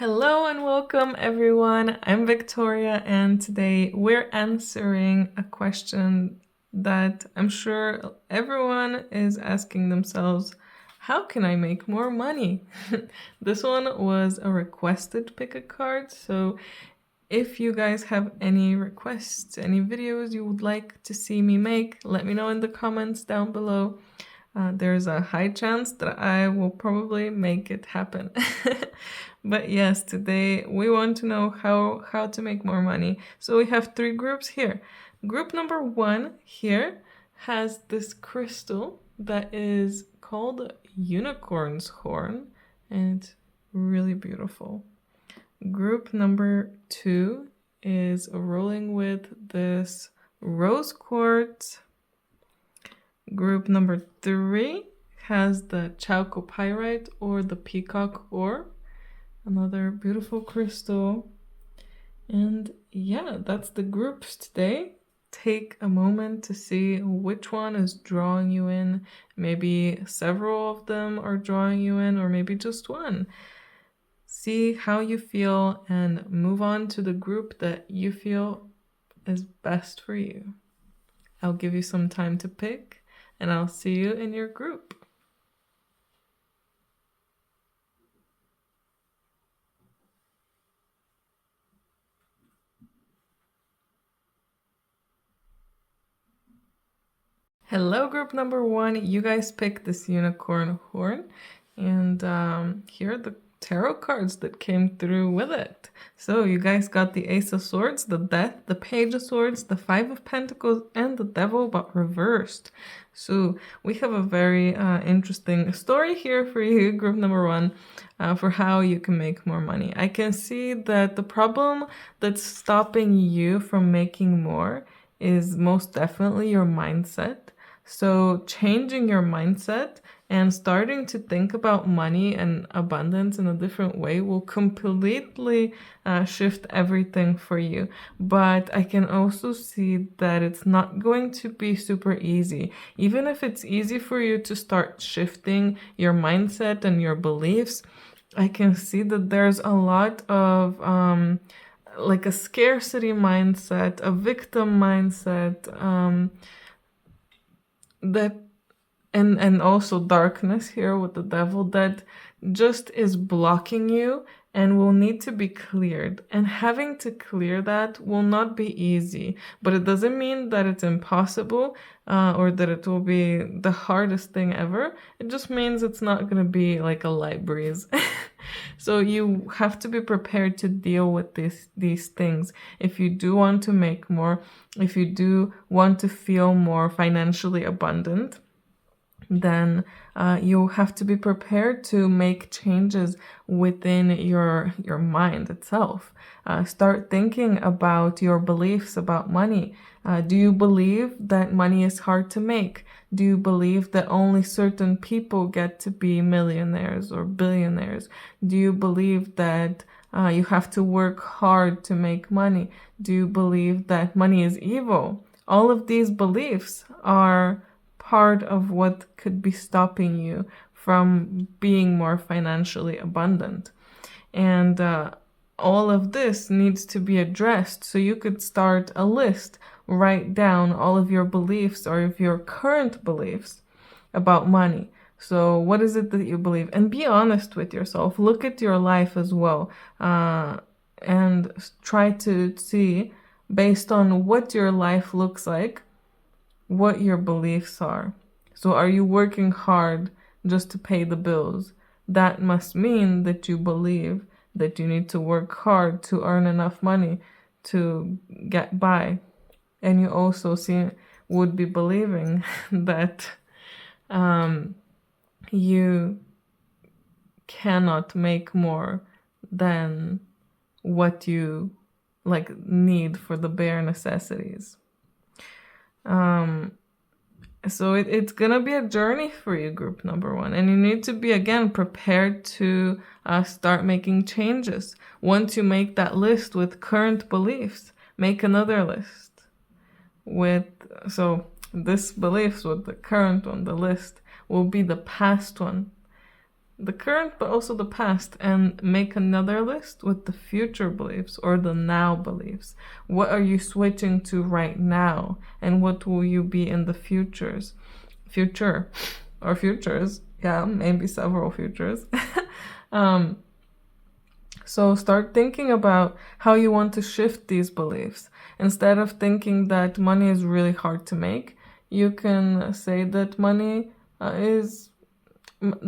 Hello and welcome everyone. I'm Victoria and today we're answering a question that I'm sure everyone is asking themselves. How can I make more money? This one was a requested pick a card, so if you guys have any requests, any videos you would like to see me make, let me know in the comments down below. There's a high chance that I will probably make it happen. But yes, today we want to know how to make more money. So we have three groups here. Group number one here has this crystal that is called unicorn's horn, and it's really beautiful. Group number two is rolling with this rose quartz. Group number three has the chalcopyrite or the peacock ore, another beautiful crystal. And yeah, that's the groups today. Take a moment to see which one is drawing you in. Maybe several of them are drawing you in, or maybe just one. See how you feel and move on to the group that you feel is best for you. I'll give you some time to pick, and I'll see you in your group. Hello, group number one. You guys picked this unicorn horn, and here are the tarot cards that came through with it. So you guys got the Ace of Swords, the Death, the Page of Swords, the Five of Pentacles, and the Devil, but reversed. So we have a very interesting story here for you, group number one, for how you can make more money. I can see that the problem that's stopping you from making more is most definitely your mindset. So changing your mindset and starting to think about money and abundance in a different way will completely shift everything for you. But I can also see that it's not going to be super easy. Even if it's easy for you to start shifting your mindset and your beliefs, I can see that there's a lot of like a scarcity mindset, a victim mindset, that and also darkness here with the devil that just is blocking you and will need to be cleared. And having to clear that will not be easy, but it doesn't mean that it's impossible or that it will be the hardest thing ever. It just means it's not going to be like a light breeze. So you have to be prepared to deal with these things. If you do want to make more, if you do want to feel more financially abundant, then you have to be prepared to make changes within your mind itself. Start thinking about your beliefs about money. Do you believe that money is hard to make? Do you believe that only certain people get to be millionaires or billionaires? Do you believe that you have to work hard to make money? Do you believe that money is evil? All of these beliefs are part of what could be stopping you from being more financially abundant. And all of this needs to be addressed. So you could start a list, write down all of your beliefs or of your current beliefs about money. So what is it that you believe? And be honest with yourself. Look at your life as well, and try to see, based on what your life looks like, what your beliefs are. So are you working hard just to pay the bills? That must mean that you believe that you need to work hard to earn enough money to get by. And you also would be believing that you cannot make more than what you need for the bare necessities. So it's gonna be a journey for you, group number one, and you need to be, again, prepared to start making changes. Once you make that list with current beliefs, make another list with, so this beliefs with the current one, the list will be the past one. the current but also the past, and make another list with the future beliefs or the now beliefs. What are you switching to right now, and what will you be in the future or futures? Yeah, maybe several futures. um, so start thinking about how you want to shift these beliefs. Instead of thinking that money is really hard to make, you can say that money is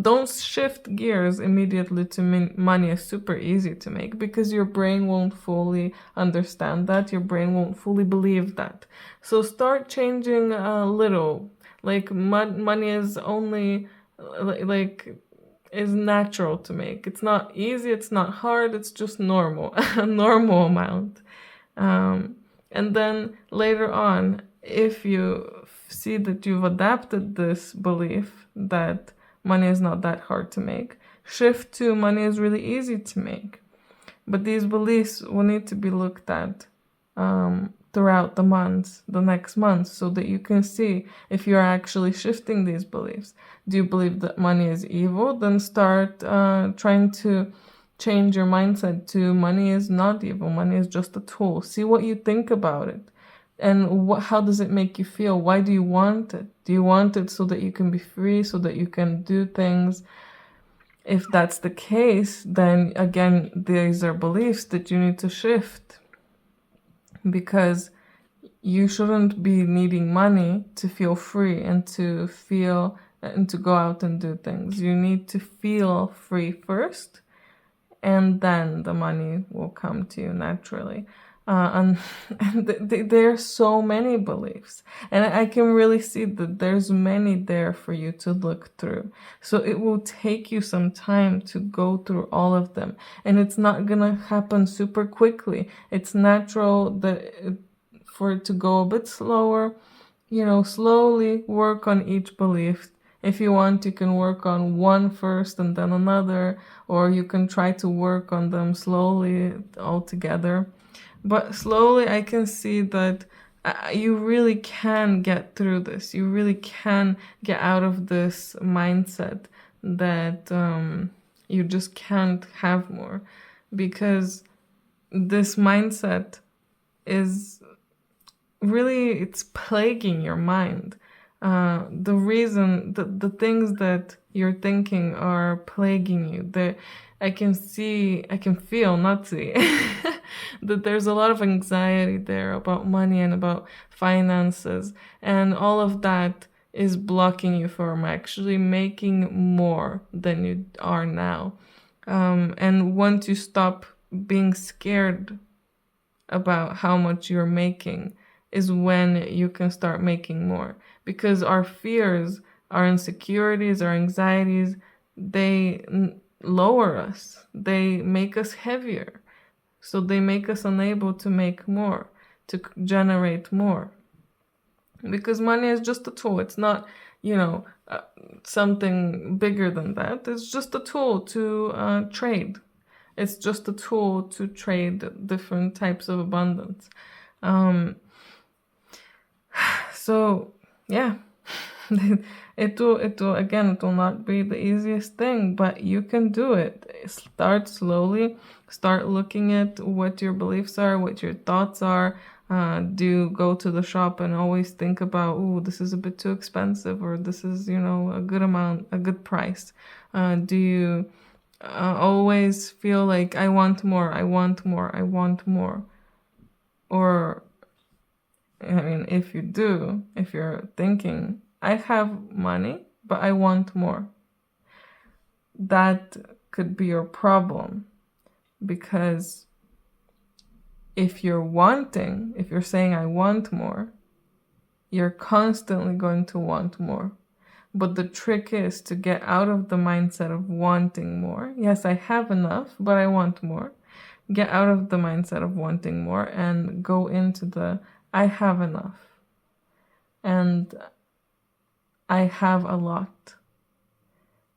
don't shift gears immediately to money is super easy to make, because your brain won't fully understand that. Your brain won't fully believe that. So start changing a little. Like money is only like is natural to make. It's not easy, it's not hard, it's just normal, a normal amount. And then later on, if you see that you've adapted this belief that money is not that hard to make, shift to money is really easy to make. But these beliefs will need to be looked at throughout the months, the next months, so that you can see if you're actually shifting these beliefs. Do you believe that money is evil? Then start trying to change your mindset to money is not evil. Money is just a tool. See what you think about it. And how does it make you feel? Why do you want it? Do you want it so that you can be free, so that you can do things? If that's the case, then again, these are beliefs that you need to shift, because you shouldn't be needing money to feel free and to feel and to go out and do things. You need to feel free first, and then the money will come to you naturally. And there are so many beliefs, and I can really see that there's many there for you to look through. So it will take you some time to go through all of them, and it's not gonna happen super quickly. It's natural for it to go a bit slower. Slowly work on each belief. If you want, you can work on one first and then another, or you can try to work on them slowly all together. But slowly I can see that you really can get through this. You really can get out of this mindset that you just can't have more. Because this mindset is really, it's plaguing your mind. The things that you're thinking are plaguing you. I can feel, not see, that there's a lot of anxiety there about money and about finances, and all of that is blocking you from actually making more than you are now. And once you stop being scared about how much you're making, is when you can start making more. Because our fears, our insecurities, our anxieties, they lower us. They make us heavier. So they make us unable to make more, to generate more. Because money is just a tool. It's not, something bigger than that. It's just a tool to trade. It's just a tool to trade different types of abundance. So yeah, it will not be the easiest thing, but you can do it. Start slowly. Start looking at what your beliefs are, what your thoughts are. Do go to the shop and always think about, oh, this is a bit too expensive, or this is, a good amount, a good price. Do you always feel like, I want more, I want more, I want more? Or, if you're thinking, I have money, but I want more, that could be your problem. Because if you're saying I want more, you're constantly going to want more. But the trick is to get out of the mindset of wanting more. Yes, I have enough, but I want more. Get out of the mindset of wanting more and go into the I have enough. And I have a lot.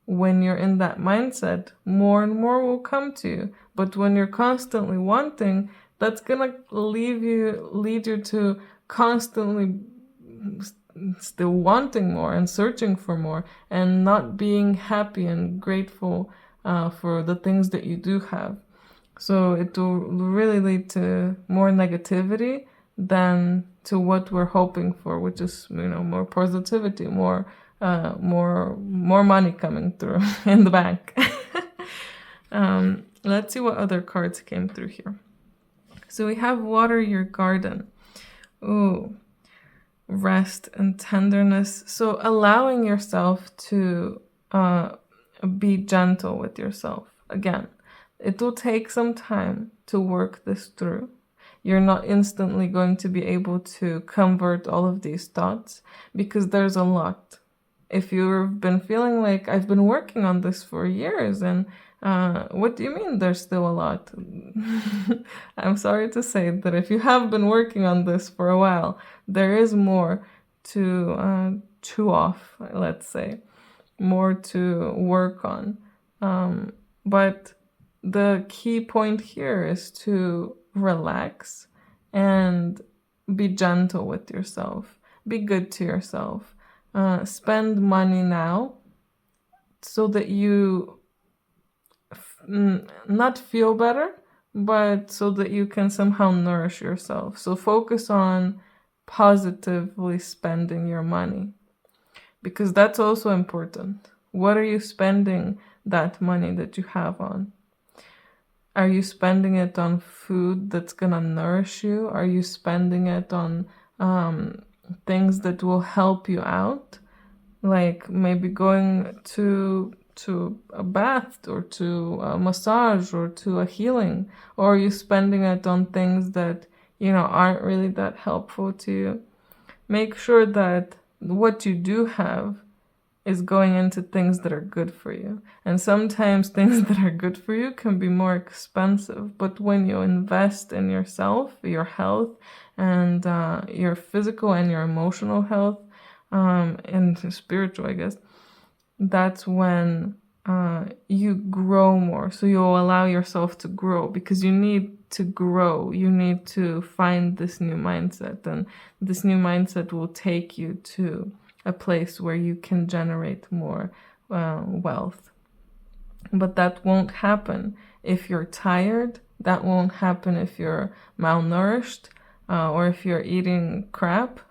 When you're in that mindset, more and more will come to you. But when you're constantly wanting, that's gonna lead you to constantly still wanting more and searching for more and not being happy and grateful for the things that you do have. So it will really lead to more negativity than to what we're hoping for, which is, more positivity, more money coming through in the bank. Let's see what other cards came through here. So we have water your garden. Ooh, rest and tenderness. So allowing yourself to be gentle with yourself. Again, it will take some time to work this through. You're not instantly going to be able to convert all of these thoughts because there's a lot. If you've been feeling like I've been working on this for years and what do you mean there's still a lot? I'm sorry to say that if you have been working on this for a while, there is more to chew off, let's say, more to work on. But the key point here is to relax and be gentle with yourself. Be good to yourself. Spend money now so that you not feel better, but so that you can somehow nourish yourself. So focus on positively spending your money, because that's also important. What are you spending that money that you have on? Are you spending it on food that's gonna nourish you? Are you spending it on things that will help you out? Like maybe going to a bath or to a massage or to a healing? Or are you spending it on things that, aren't really that helpful to you? Make sure that what you do have is going into things that are good for you. And sometimes things that are good for you can be more expensive. But when you invest in yourself, your health, and your physical and your emotional health, and spiritual, I guess, that's when you grow more. So you'll allow yourself to grow because you need to grow. You need to find this new mindset, and this new mindset will take you to a place where you can generate more wealth. But that won't happen if you're tired. That won't happen if you're malnourished or if you're eating crap.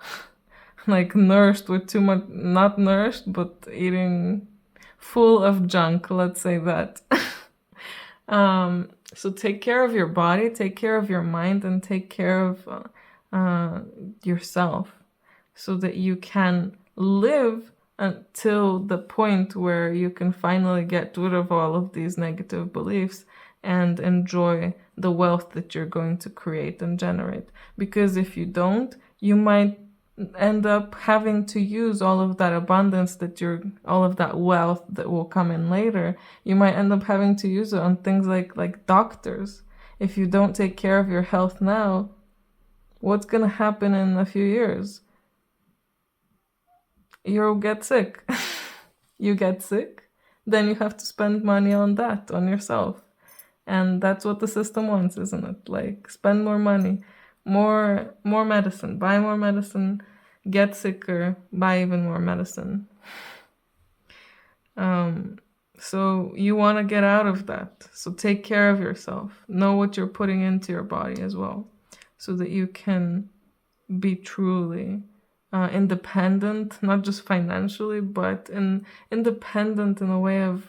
Like nourished with too much, not nourished, but eating full of junk, let's say that. So take care of your body, take care of your mind, and take care of yourself so that you can live until the point where you can finally get rid of all of these negative beliefs and enjoy the wealth that you're going to create and generate. Because if you don't, you might end up having to use all of that abundance all of that wealth that will come in later. You might end up having to use it on things like doctors. If you don't take care of your health now, what's going to happen in a few years? You'll get sick. You get sick, then you have to spend money on that, on yourself. And that's what the system wants, isn't it? Like, spend more money, more medicine, buy more medicine, get sicker, buy even more medicine. So you want to get out of that. So take care of yourself. Know what you're putting into your body as well, so that you can be truly independent, not just financially, but independent in a way of...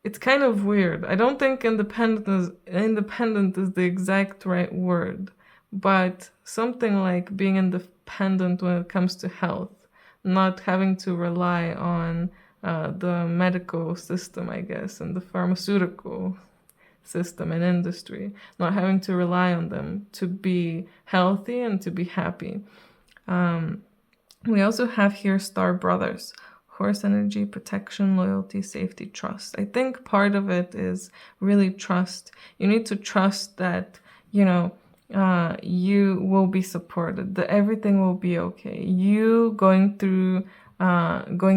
It's kind of weird. I don't think independent is the exact right word, but something like being independent when it comes to health, not having to rely on the medical system, I guess, and the pharmaceutical system and industry, not having to rely on them to be healthy and to be happy. We also have here Star Brothers. Horse energy, protection, loyalty, safety, trust. I think part of it is really trust. You need to trust that, you will be supported, that everything will be okay. You going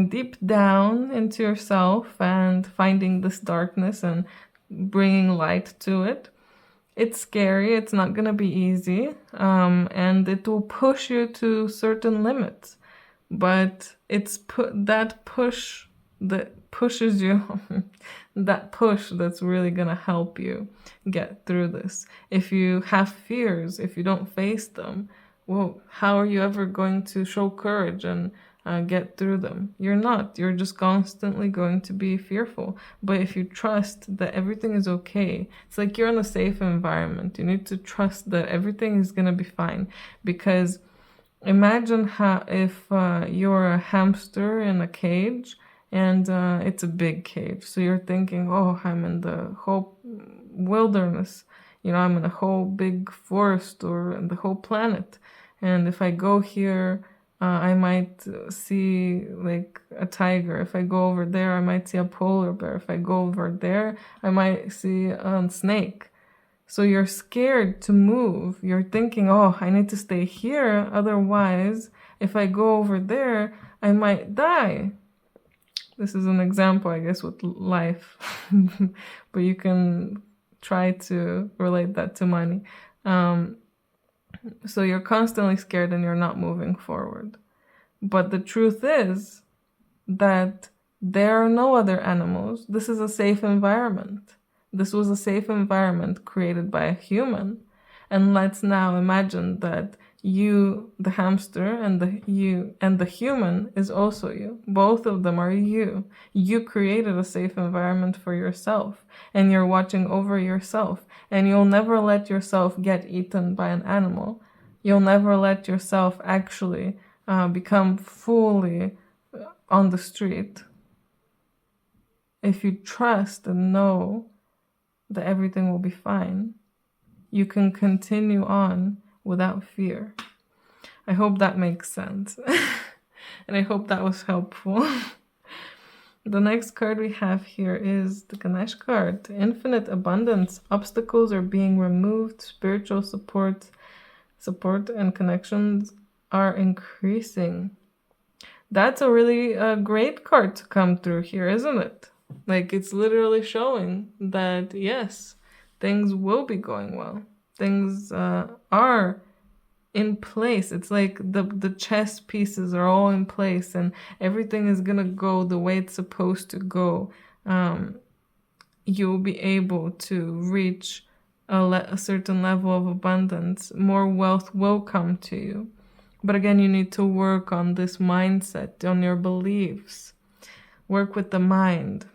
deep down into yourself and finding this darkness and bringing light to it. It's scary, it's not gonna be easy, and it will push you to certain limits. But it's that push that pushes you, that push that's really gonna help you get through this. If you have fears, if you don't face them, well, how are you ever going to show courage and get through them? You're not. You're just constantly going to be fearful. But if you trust that everything is okay, it's like you're in a safe environment. You need to trust that everything is going to be fine. Because imagine how if you're a hamster in a cage and it's a big cage. So you're thinking, oh, I'm in the whole wilderness. I'm in a whole big forest or in the whole planet. And if I go here, I might see like a tiger. If I go over there, I might see a polar bear. If I go over there, I might see a snake. So you're scared to move. You're thinking, oh, I need to stay here. Otherwise, if I go over there, I might die. This is an example, I guess, with life. But you can try to relate that to money. So you're constantly scared and you're not moving forward. But the truth is that there are no other animals. This is a safe environment. This was a safe environment created by a human. And let's now imagine that you, the hamster, and the human is also you. Both of them are you. You created a safe environment for yourself, and you're watching over yourself. And you'll never let yourself get eaten by an animal. You'll never let yourself actually become fully on the street. If you trust and know that everything will be fine, you can continue on without fear. I hope that makes sense. And I hope that was helpful. The next card we have here is the Ganesh card. Infinite abundance. Obstacles are being removed. Spiritual support and connections are increasing. That's a really great card to come through here, isn't it? Like, it's literally showing that, yes, things will be going well. Things are in place. It's like the chess pieces are all in place and everything is gonna go the way it's supposed to go. You'll be able to reach a certain level of abundance. More wealth will come to you. But again, you need to work on this mindset, on your beliefs. Work with the mind.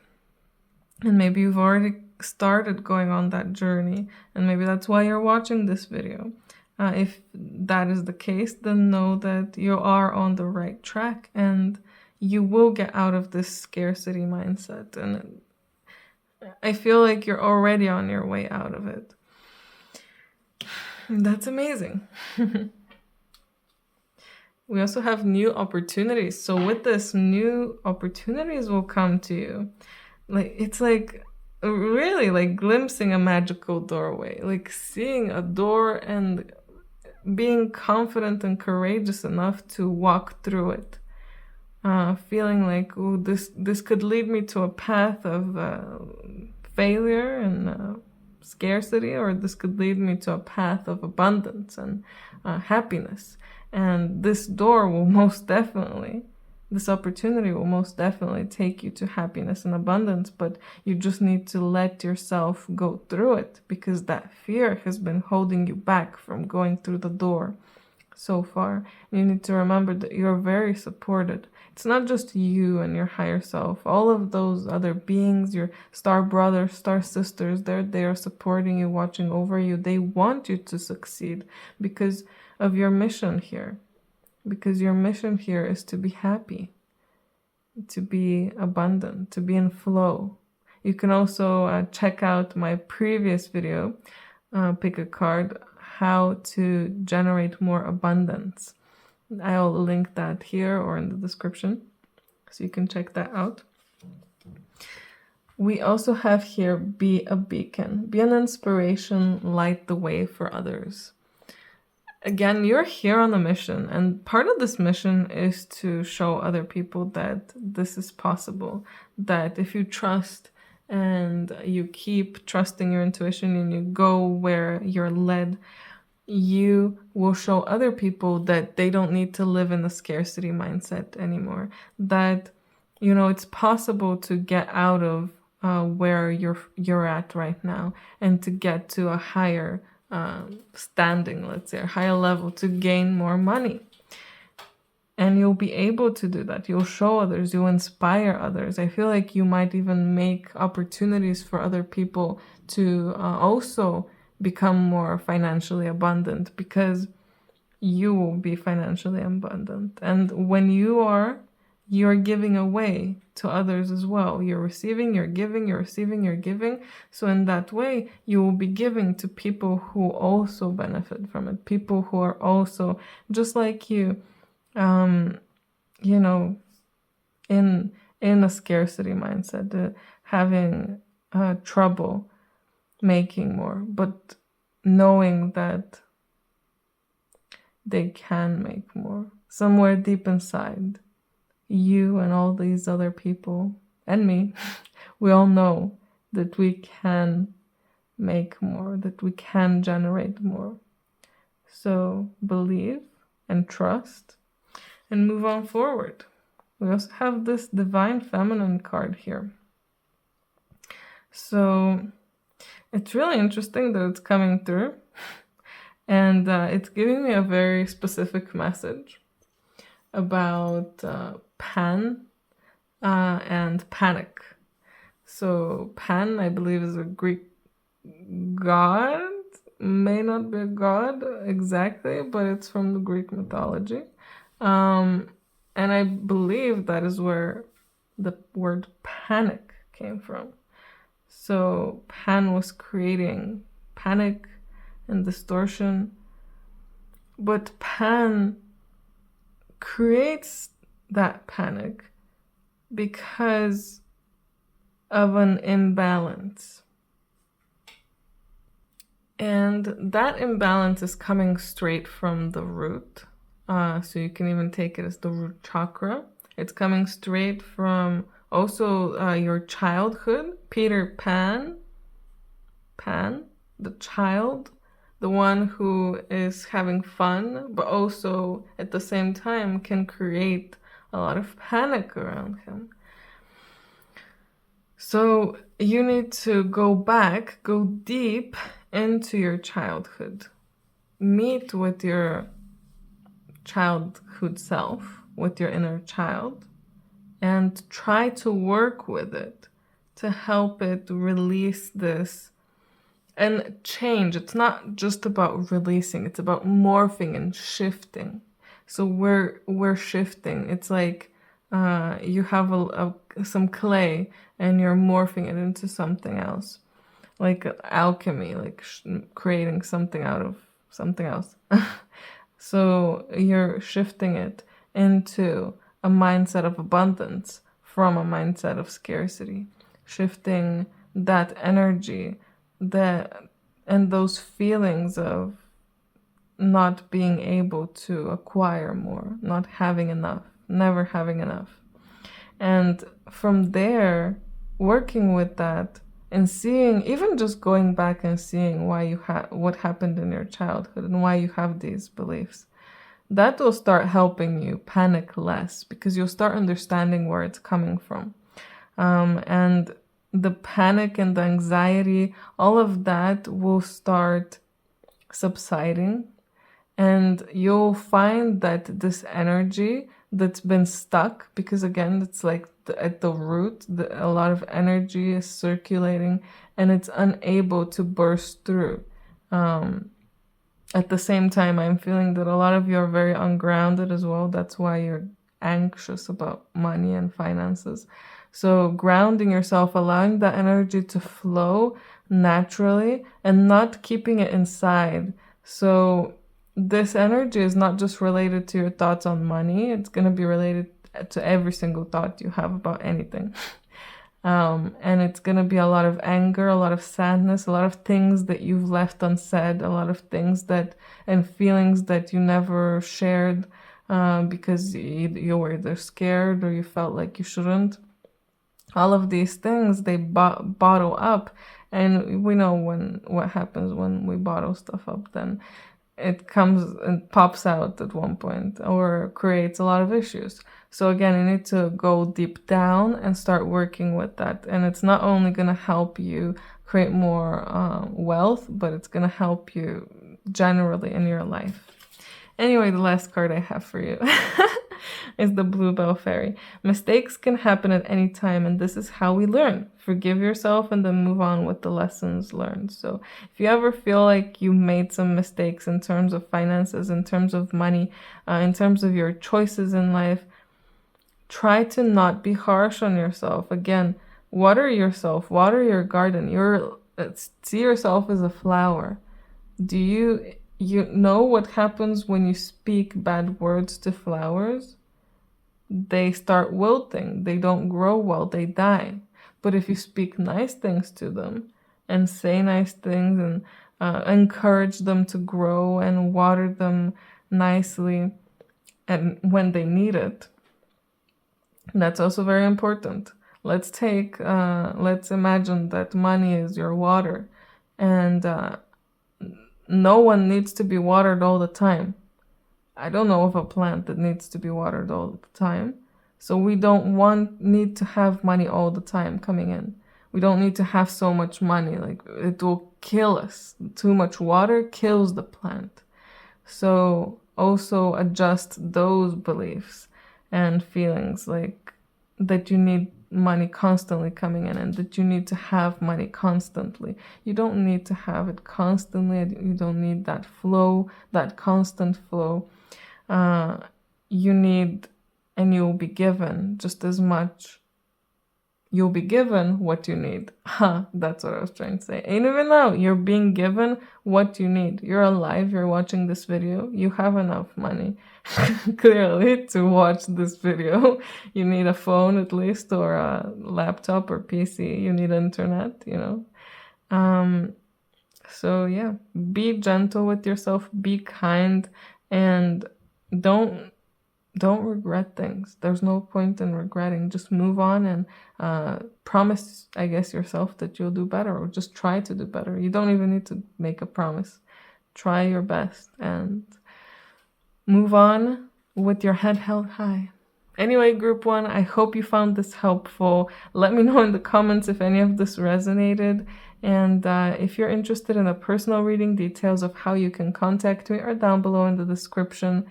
And maybe you've already started going on that journey, and maybe that's why you're watching this video. If that is the case, then know that you are on the right track and you will get out of this scarcity mindset. And I feel like you're already on your way out of it. And that's amazing. We also have new opportunities. So with this, new opportunities will come to you. Like, it's like really like glimpsing a magical doorway, like seeing a door and being confident and courageous enough to walk through it. Feeling like, oh, this could lead me to a path of failure and scarcity, or this could lead me to a path of abundance and happiness. And this opportunity will most definitely take you to happiness and abundance, but you just need to let yourself go through it, because that fear has been holding you back from going through the door so far. You need to remember that you're very supported. It's not just you and your higher self. All of those other beings, your star brothers, star sisters, they're there supporting you, watching over you. They want you to succeed because of your mission here. Because your mission here is to be happy, to be abundant, to be in flow. You can also check out my previous video, pick a card, how to generate more abundance. I'll link that here or in the description, so you can check that out. We also have here, be a beacon, be an inspiration, light the way for others. Again, you're here on a mission, and part of this mission is to show other people that this is possible, that if you trust and you keep trusting your intuition and you go where you're led, you will show other people that they don't need to live in the scarcity mindset anymore. That, it's possible to get out of where you're at right now, and to get to a higher standing, let's say, a higher level, to gain more money. And you'll be able to do that. You'll show others, you'll inspire others. I feel like you might even make opportunities for other people to also become more financially abundant, because you will be financially abundant. And when you're giving away to others as well. You're receiving, you're giving, you're receiving, you're giving. So in that way, you will be giving to people who also benefit from it, people who are also just like you, you know, in a scarcity mindset, having trouble making more, but knowing that they can make more somewhere deep inside. You and all these other people and me, we all know that we can make more, that we can generate more. So believe and trust and move on forward. We also have this Divine Feminine card here. So it's really interesting that it's coming through, and it's giving me a very specific message about Pan and panic. So Pan, I believe, is a Greek god. May not be a god exactly, but it's from the Greek mythology. And I believe that is where the word panic came from. So Pan was creating panic and distortion, but Pan creates that panic because of an imbalance. And that imbalance is coming straight from the root. So you can even take it as the root chakra. It's coming straight from also your childhood. Peter Pan, the child, the one who is having fun, but also at the same time can create a lot of panic around him. So you need to go deep into your childhood. Meet with your childhood self, with your inner child, and try to work with it to help it release this and change. It's not just about releasing, it's about morphing and shifting. So we're shifting. It's like you have some clay and you're morphing it into something else, like alchemy, like creating something out of something else. So you're shifting it into a mindset of abundance from a mindset of scarcity, shifting that energy, and those feelings of not being able to acquire more, not having enough, never having enough. And from there, working with that and seeing, even just going back and seeing why what happened in your childhood and why you have these beliefs, that will start helping you panic less, because you'll start understanding where it's coming from. And the panic and the anxiety, all of that will start subsiding, and you'll find that this energy that's been stuck, because again, it's like at the root, a lot of energy is circulating and it's unable to burst through. At the same time, I'm feeling that a lot of you are very ungrounded as well. That's why you're anxious about money and finances. So grounding yourself, allowing that energy to flow naturally and not keeping it inside. So this energy is not just related to your thoughts on money. It's going to be related to every single thought you have about anything. And it's going to be a lot of anger, a lot of sadness, a lot of things that you've left unsaid, a lot of things and feelings that you never shared because you were either scared or you felt like you shouldn't. all of these things, they bottle up. And we know what happens when we bottle stuff up. Then it comes and pops out at one point or creates a lot of issues. So again, you need to go deep down and start working with that. And it's not only going to help you create more wealth, but it's going to help you generally in your life. Anyway, the last card I have for you is the Bluebell Fairy. Mistakes can happen at any time, and this is how we learn. Forgive yourself and then move on with the lessons learned. So if you ever feel like you made some mistakes in terms of finances, in terms of money, in terms of your choices in life, try to not be harsh on yourself. Again, water yourself, water your garden. See yourself as a flower. Do you know what happens when you speak bad words to flowers? They start wilting. They don't grow well. They die. But if you speak nice things to them and say nice things and encourage them to grow and water them nicely and when they need it, that's also very important. Let's imagine that money is your water, and no one needs to be watered all the time. I don't know of a plant that needs to be watered all the time. So we don't need to have money all the time coming in. We don't need to have so much money. Like, it will kill us. Too much water kills the plant. So also adjust those beliefs and feelings, like that you need money constantly coming in and that you need to have money constantly. You don't need to have it constantly. You don't need that flow, that constant flow. You need, and you'll be given just as much. You'll be given what you need. That's what I was trying to say. And even now, you're being given what you need. You're alive, you're watching this video, you have enough money, clearly, to watch this video. You need a phone at least, or a laptop or PC. You need internet, So yeah, be gentle with yourself, be kind, and don't regret things. There's no point in regretting. Just move on and promise, I guess, yourself that you'll do better, or just try to do better. You don't even need to make a promise. Try your best and move on with your head held high. Anyway, group 1, I hope you found this helpful. Let me know in the comments if any of this resonated. And if you're interested in a personal reading, details of how you can contact me are down below in the description.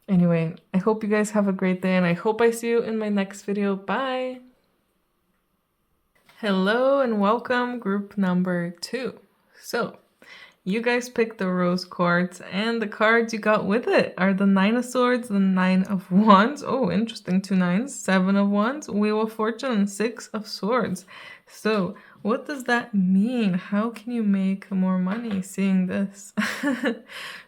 Anyway, I hope you guys have a great day, and I hope I see you in my next video. Bye! Hello and welcome, group number 2. So, you guys picked the rose quartz, and the cards you got with it are the 9 of Swords, the 9 of Wands. Oh, interesting, 2 nines, 7 of Wands, Wheel of Fortune, and 6 of Swords. So, what does that mean? How can you make more money seeing this?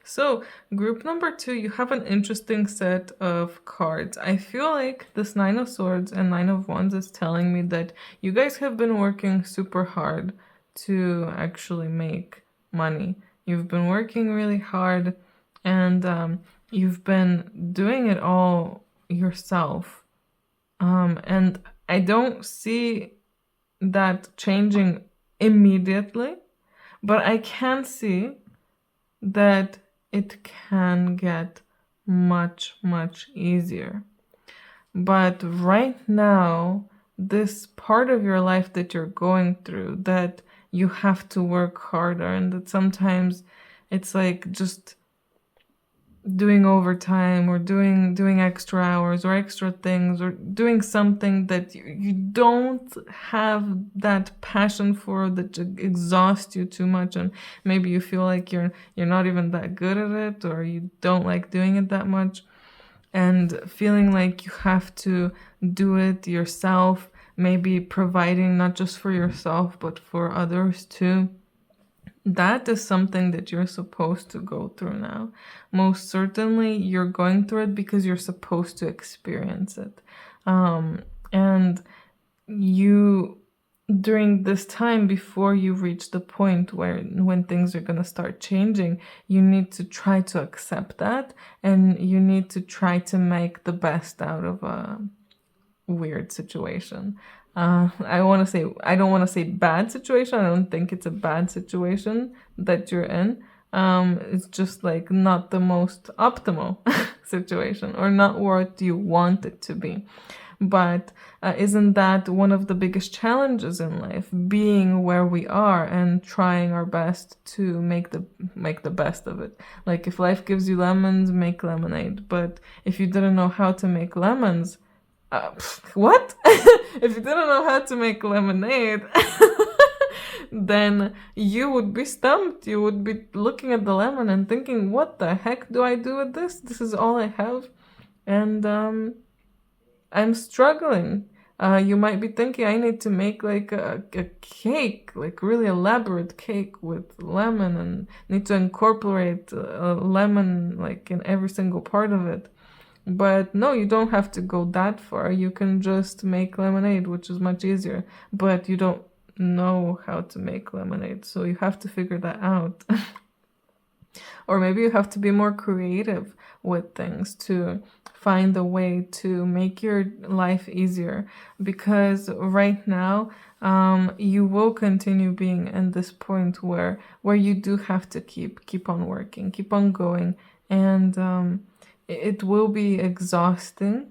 So, group number 2, you have an interesting set of cards. I feel like this 9 of Swords and 9 of Wands is telling me that you guys have been working super hard to actually make money. You've been working really hard, and you've been doing it all yourself. And I don't see that changing immediately, but I can see that it can get much, much easier. But right now, this part of your life that you're going through, that you have to work harder, and that sometimes it's like just doing overtime or doing extra hours or extra things, or doing something that you don't have that passion for, that exhausts you too much, and maybe you feel like you're not even that good at it, or you don't like doing it that much, and feeling like you have to do it yourself, maybe providing not just for yourself but for others too. That is something that you're supposed to go through now. Most certainly, you're going through it because you're supposed to experience it. And you, during this time before you reach the point when things are going to start changing, you need to try to accept that, and you need to try to make the best out of a weird situation. I don't want to say bad situation. I don't think it's a bad situation that you're in. It's just like not the most optimal situation, or not what you want it to be. But isn't that one of the biggest challenges in life? Being where we are and trying our best to make the best of it. Like, if life gives you lemons, make lemonade. But if you didn't know how to make lemons, what? If you didn't know how to make lemonade, then you would be stumped. You would be looking at the lemon and thinking, what the heck do I do with this? This is all I have. And I'm struggling. You might be thinking I need to make like a cake, like really elaborate cake with lemon, and need to incorporate lemon like in every single part of it. But no, you don't have to go that far. You can just make lemonade, which is much easier. But you don't know how to make lemonade, so you have to figure that out. Or maybe you have to be more creative with things to find a way to make your life easier. Because right now, you will continue being in this point where you do have to keep on working, keep on going, and it will be exhausting,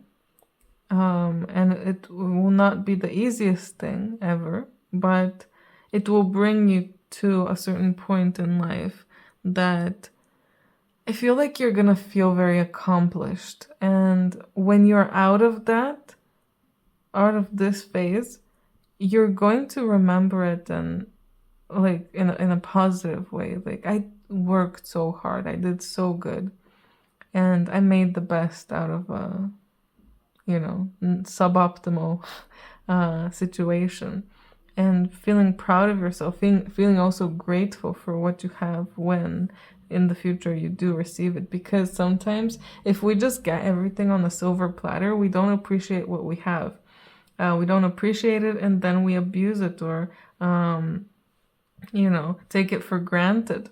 and it will not be the easiest thing ever, but it will bring you to a certain point in life that I feel like you're gonna feel very accomplished. And when you're out of that, out of this phase, you're going to remember it, and like in a positive way. Like, I worked so hard, I did so good, and I made the best out of a, suboptimal situation. And feeling proud of yourself, feeling also grateful for what you have when in the future you do receive it. Because sometimes if we just get everything on a silver platter, we don't appreciate what we have. We don't appreciate it, and then we abuse it, or take it for granted.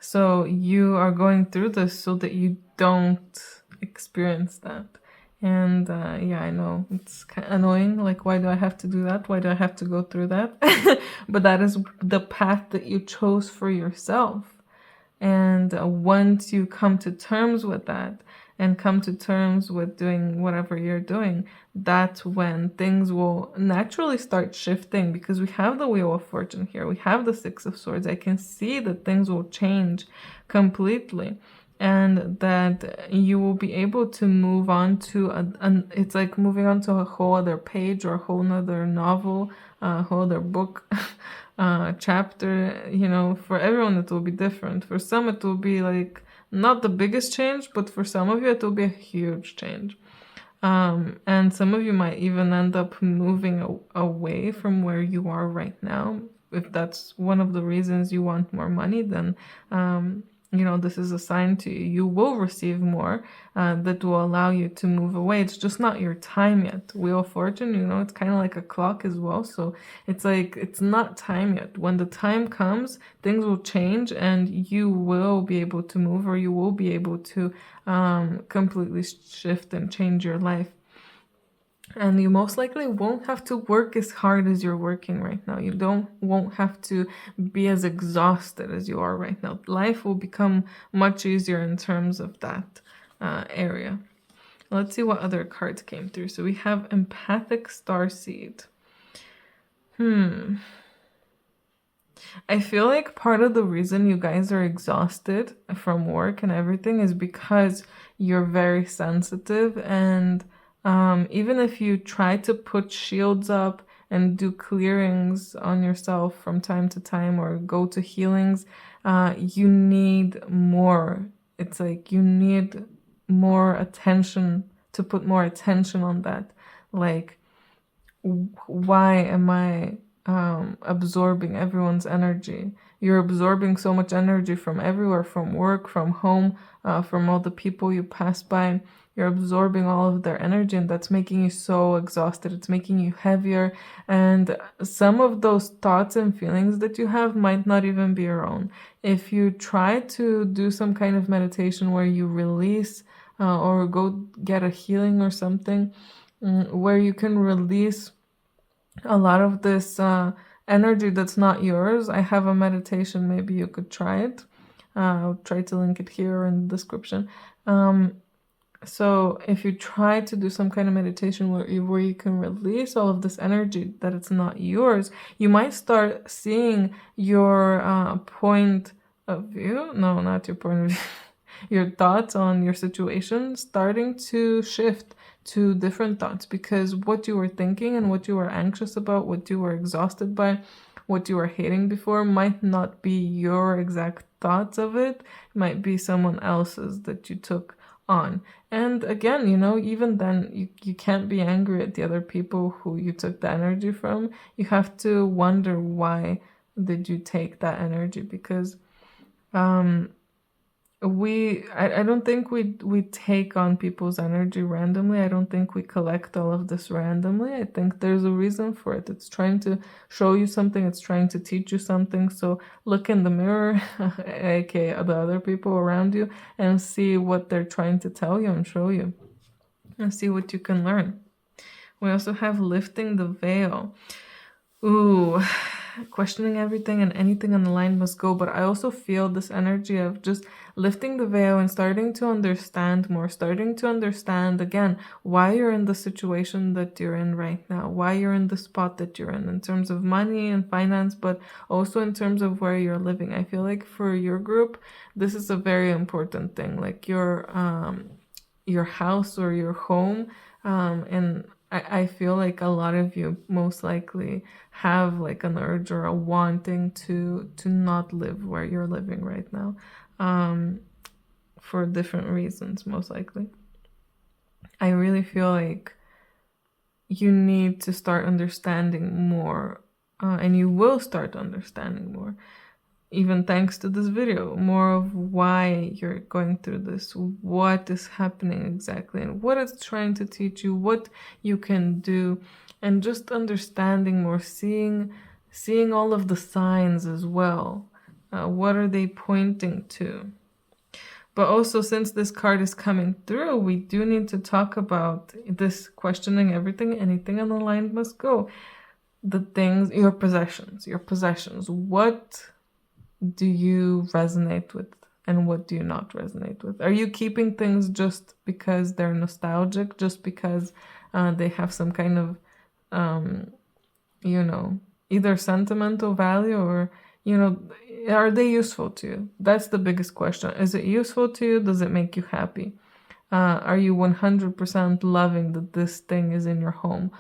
So you are going through this so that you don't experience that. And yeah, I know it's kind of annoying. Like, why do I have to do that? Why do I have to go through that? But that is the path that you chose for yourself. And once you come to terms with that, and come to terms with doing whatever you're doing, that's when things will naturally start shifting. Because we have the Wheel of Fortune here, we have the Six of Swords. I can see that things will change completely, and that you will be able to move on to it's like moving on to a whole other page, or a whole other novel, a whole other book. Chapter. For everyone it will be different. For some it will be like not the biggest change, but for some of you it will be a huge change. And some of you might even end up moving away from where you are right now. If that's one of the reasons you want more money, then this is a sign to you. You will receive more that will allow you to move away. It's just not your time yet. Wheel of Fortune, it's kind of like a clock as well. So it's like, it's not time yet. When the time comes, things will change, and you will be able to move, or you will be able to completely shift and change your life. And you most likely won't have to work as hard as you're working right now. You won't have to be as exhausted as you are right now. Life will become much easier in terms of that area. Let's see what other cards came through. So we have Empathic Starseed. I feel like part of the reason you guys are exhausted from work and everything is because you're very sensitive, and even if you try to put shields up and do clearings on yourself from time to time, or go to healings, you need more. It's like you need more attention, to put more attention on that. Like, why am I absorbing everyone's energy? You're absorbing so much energy from everywhere, from work, from home, from all the people you pass by. You're absorbing all of their energy, and that's making you so exhausted. It's making you heavier, and some of those thoughts and feelings that you have might not even be your own. If you try to do some kind of meditation where you release, or go get a healing or something, where you can release a lot of this energy that's not yours. I have a meditation, maybe you could try it. I'll try to link it here in the description. So if you try to do some kind of meditation where you can release all of this energy that it's not yours, you might start seeing your point of view. No, not your point of view. Your thoughts on your situation starting to shift to different thoughts, because what you were thinking and what you were anxious about, what you were exhausted by, what you were hating before might not be your exact thoughts of it. It might be someone else's that you took on. And again, even then, you can't be angry at the other people who you took the energy from. You have to wonder, why did you take that energy? Because I don't think we take on people's energy randomly. I don't think we collect all of this randomly. I think there's a reason for it. It's trying to show you something. It's trying to teach you something. So look in the mirror, aka the other people around you, and see what they're trying to tell you and show you, and see what you can learn. We also have lifting the veil. Ooh, questioning everything and anything on the line must go. But I also feel this energy of just lifting the veil and starting to understand more, starting to understand again why you're in the situation that you're in right now, why you're in the spot that you're in terms of money and finance, but also in terms of where you're living. I feel like for your group, this is a very important thing, like your house or your home. And I feel like a lot of you most likely have like an urge or a wanting to not live where you're living right now, for different reasons, most likely. I really feel like you need to start understanding more, and you will start understanding more, even thanks to this video, more of why you're going through this, what is happening exactly, and what it's trying to teach you, what you can do, and just understanding more, seeing all of the signs as well. What are they pointing to? But also, since this card is coming through, we do need to talk about this questioning everything, anything on the line must go. The things, your possessions. What do you resonate with and what do you not resonate with? Are you keeping things just because they're nostalgic, just because they have some kind of either sentimental value, or are they useful to you? That's the biggest question. Is it useful to you? Does it make you happy? Are you 100% loving that this thing is in your home?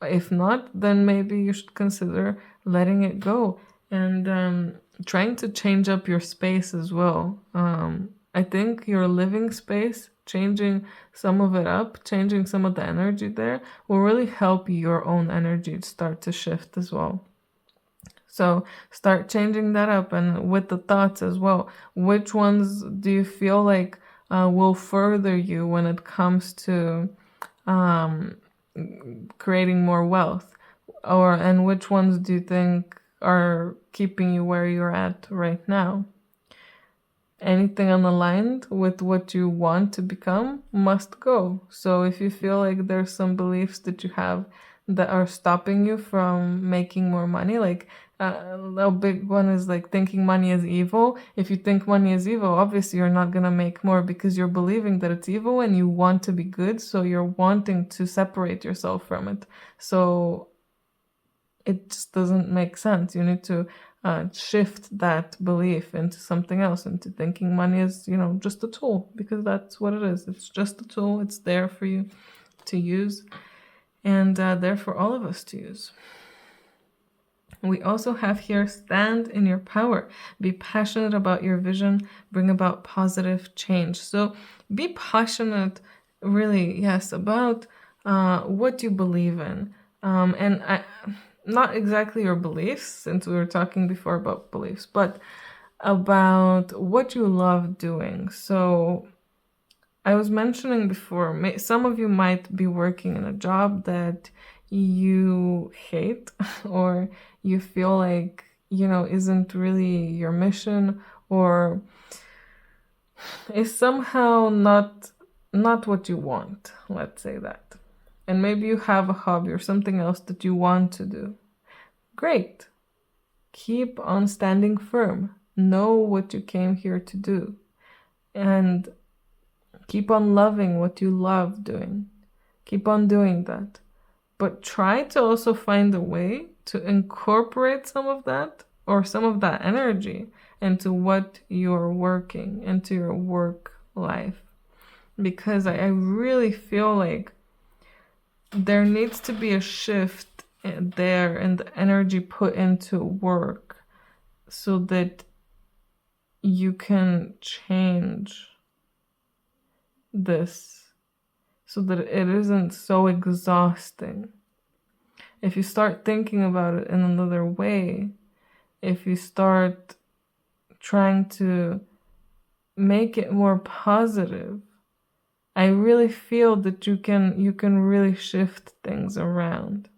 If not, then maybe you should consider letting it go and trying to change up your space as well. I think your living space, changing some of it up, changing some of the energy there, will really help your own energy start to shift as well. So start changing that up, and with the thoughts as well. Which ones do you feel like will further you when it comes to creating more wealth? And which ones do you think are keeping you where you're at right now? Anything unaligned with what you want to become must go. So if you feel like there's some beliefs that you have that are stopping you from making more money, like a big one is like thinking money is evil. If you think money is evil, obviously you're not gonna make more, because you're believing that it's evil and you want to be good, so you're wanting to separate yourself from it. So it just doesn't make sense. You need to shift that belief into something else, into thinking money is, just a tool, because that's what it is. It's just a tool. It's there for you to use, and there for all of us to use. We also have here, stand in your power. Be passionate about your vision. Bring about positive change. So be passionate, really, yes, about what you believe in. And not exactly your beliefs, since we were talking before about beliefs, but about what you love doing. So I was mentioning before, some of you might be working in a job that you hate or you feel like, isn't really your mission, or is somehow not what you want. Let's say that. And maybe you have a hobby or something else that you want to do. Great. Keep on standing firm. Know what you came here to do. And keep on loving what you love doing. Keep on doing that. But try to also find a way to incorporate some of that or some of that energy into what you're working, into your work life. Because I really feel like there needs to be a shift there and the energy put into work so that you can change this, so that it isn't so exhausting. If you start thinking about it in another way, if you start trying to make it more positive, I really feel that you can really shift things around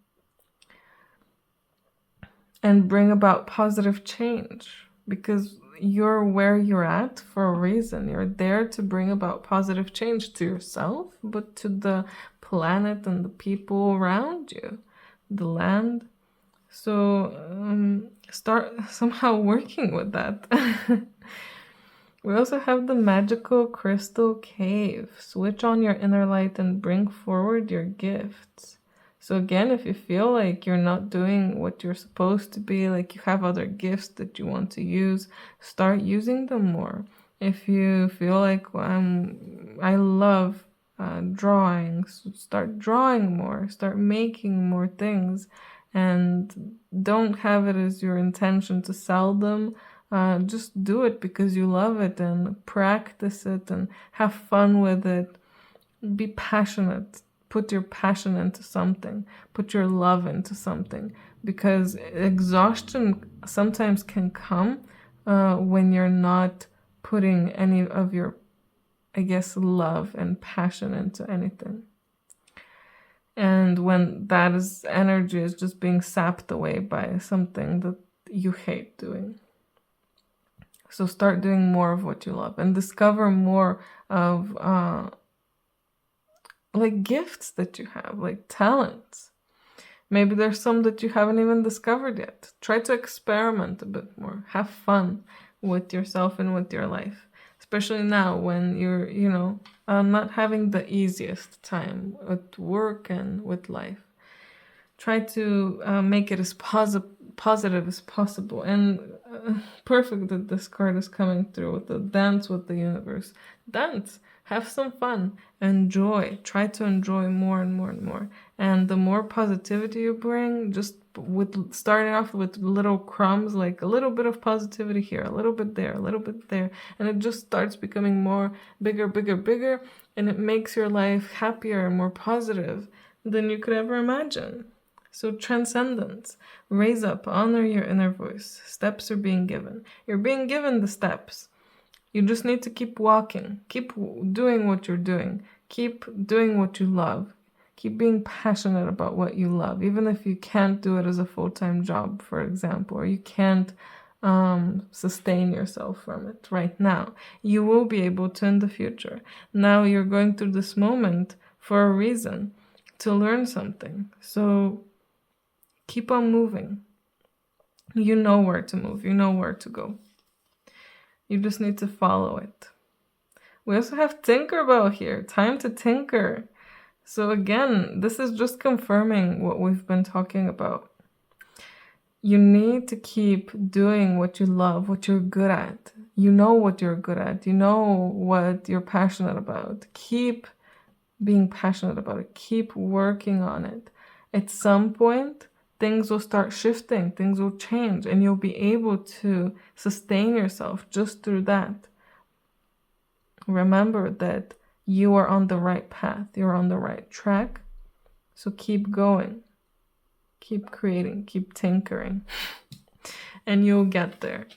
and bring about positive change, because you're where you're at for a reason. You're there to bring about positive change to yourself, but to the planet and the people around you, the land. So start somehow working with that. We also have the magical crystal cave. Switch on your inner light and bring forward your gifts. So again, if you feel like you're not doing what you're supposed to be, like you have other gifts that you want to use, start using them more. If you feel like, well, I love drawing, so start drawing more, start making more things, and don't have it as your intention to sell them. Just do it because you love it and practice it and have fun with it. Be passionate. Put your passion into something. Put your love into something, because exhaustion sometimes can come when you're not putting any of your, I guess, love and passion into anything. And when that energy is just being sapped away by something that you hate doing. So start doing more of what you love and discover more of like gifts that you have, like talents. Maybe there's some that you haven't even discovered yet. Try to experiment a bit more. Have fun with yourself and with your life, especially now when you're, not having the easiest time at work and with life. Try to make it as positive as possible. And perfect that this card is coming through with the dance with the universe. Dance. Have some fun. Enjoy. Try to enjoy more and more and more. And the more positivity you bring, just with starting off with little crumbs, like a little bit of positivity here, a little bit there, a little bit there, and it just starts becoming more bigger, bigger, bigger, and it makes your life happier and more positive than you could ever imagine. So transcendence, raise up, honor your inner voice. Steps are being given. You're being given the steps. You just need to keep walking. Keep doing what you're doing. Keep doing what you love. Keep being passionate about what you love, even if you can't do it as a full-time job, for example, or you can't sustain yourself from it right now. You will be able to in the future. Now you're going through this moment for a reason, to learn something. So keep on moving. You know where to move. You know where to go. You just need to follow it. We also have Tinkerbell here. Time to tinker. So again, this is just confirming what we've been talking about. You need to keep doing what you love, what you're good at. You know what you're good at. You know what you're passionate about. Keep being passionate about it. Keep working on it. At some point, things will start shifting, things will change, and you'll be able to sustain yourself just through that. Remember that you are on the right path, you're on the right track. So keep going, keep creating, keep tinkering, and you'll get there.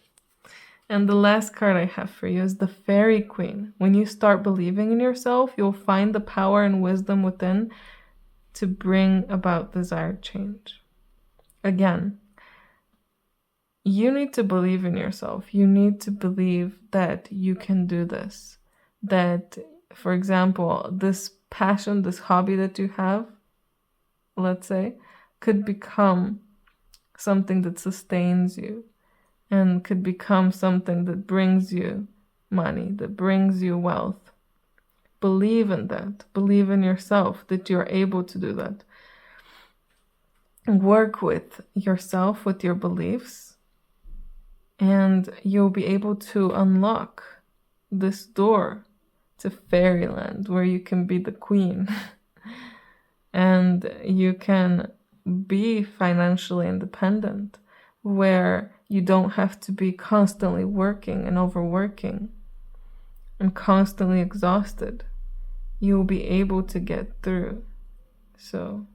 And the last card I have for you is the Fairy Queen. When you start believing in yourself, you'll find the power and wisdom within to bring about desired change. Again, you need to believe in yourself. You need to believe that you can do this. That, for example, this passion, this hobby that you have, let's say, could become something that sustains you and could become something that brings you money, that brings you wealth. Believe in that. Believe in yourself that you're able to do that. Work with yourself, with your beliefs, and you'll be able to unlock this door to fairyland where you can be the queen and you can be financially independent, where you don't have to be constantly working and overworking and constantly exhausted. You'll be able to get through. So,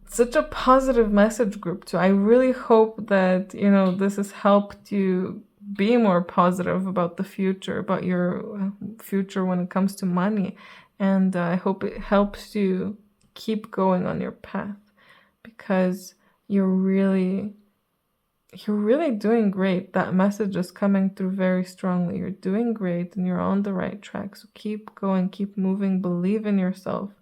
such a positive message, group 2. I really hope that, this has helped you be more positive about the future, about your future when it comes to money. And I hope it helps you keep going on your path, because you're really doing great. That message is coming through very strongly. You're doing great and you're on the right track. So keep going, keep moving, believe in yourself.